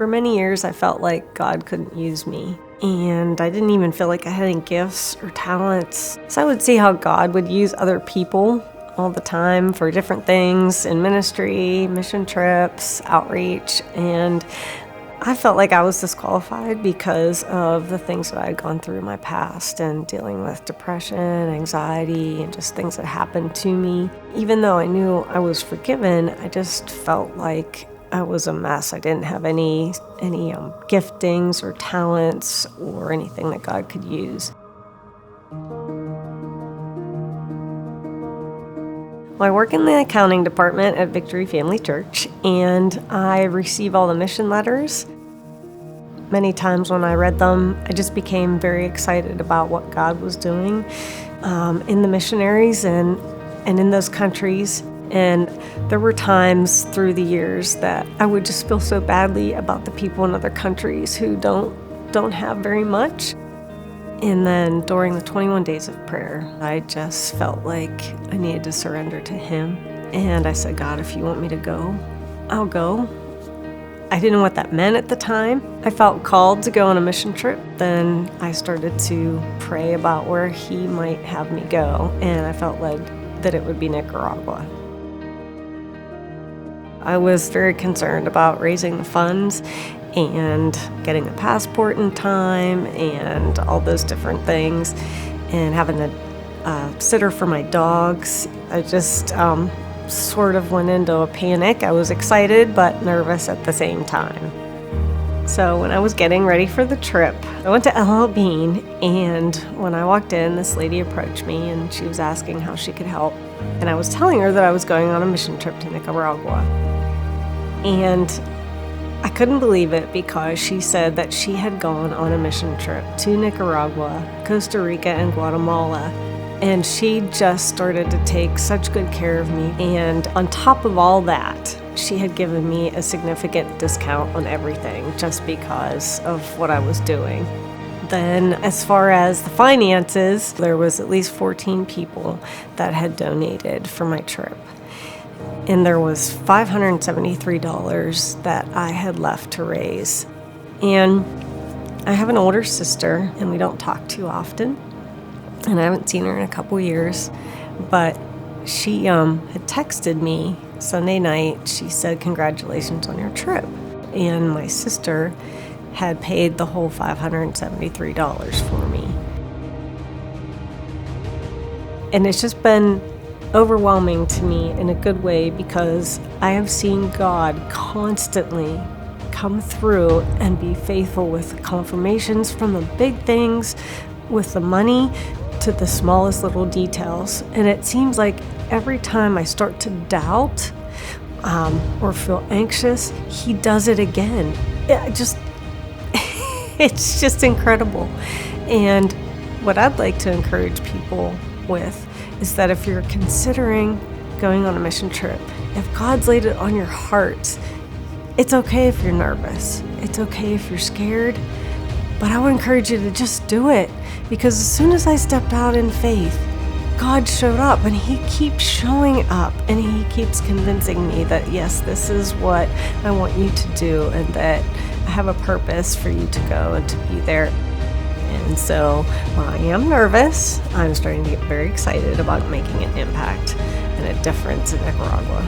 For many years, I felt like God couldn't use me, and I didn't even feel like I had any gifts or talents. So I would see how God would use other people all the time for different things in ministry, mission trips, outreach, and I felt like I was disqualified because of the things that I had gone through in my past and dealing with depression, anxiety, and just things that happened to me. Even though I knew I was forgiven, I just felt like I was a mess. I didn't have any giftings or talents or anything that God could use. Well, I work in the accounting department at Victory Family Church, and I receive all the mission letters. Many times when I read them, I just became very excited about what God was doing in the missionaries and in those countries. And there were times through the years that I would just feel so badly about the people in other countries who don't have very much. And then during the 21 days of prayer, I just felt like I needed to surrender to Him. And I said, God, if you want me to go, I'll go. I didn't know what that meant at the time. I felt called to go on a mission trip. Then I started to pray about where He might have me go, and I felt led that it would be Nicaragua. I was very concerned about raising the funds and getting a passport in time and all those different things, and having a sitter for my dogs. I just sort of went into a panic. I was excited but nervous at the same time. So when I was getting ready for the trip, I went to LL Bean, and when I walked in, this lady approached me and she was asking how she could help. And I was telling her that I was going on a mission trip to Nicaragua. And I couldn't believe it because she said that she had gone on a mission trip to Nicaragua, Costa Rica, and Guatemala. And she just started to take such good care of me. And on top of all that, she had given me a significant discount on everything just because of what I was doing. Then as far as the finances, there was at least 14 people that had donated for my trip. And there was $573 that I had left to raise. And I have an older sister, and we don't talk too often. And I haven't seen her in a couple years. But she had texted me Sunday night. She said, "Congratulations on your trip." And my sister had paid the whole $573 for me. And it's just been overwhelming to me in a good way because I have seen God constantly come through and be faithful with confirmations from the big things, with the money, to the smallest little details. And it seems like every time I start to doubt or feel anxious, He does it again. It's just incredible. And what I'd like to encourage people with is that if you're considering going on a mission trip, if God's laid it on your heart, it's okay if you're nervous. It's okay if you're scared. But I would encourage you to just do it, because as soon as I stepped out in faith, God showed up, and He keeps showing up, and He keeps convincing me that, yes, this is what I want you to do, and that I have a purpose for you to go and to be there. And so while I am nervous, I'm starting to get very excited about making an impact and a difference in Nicaragua.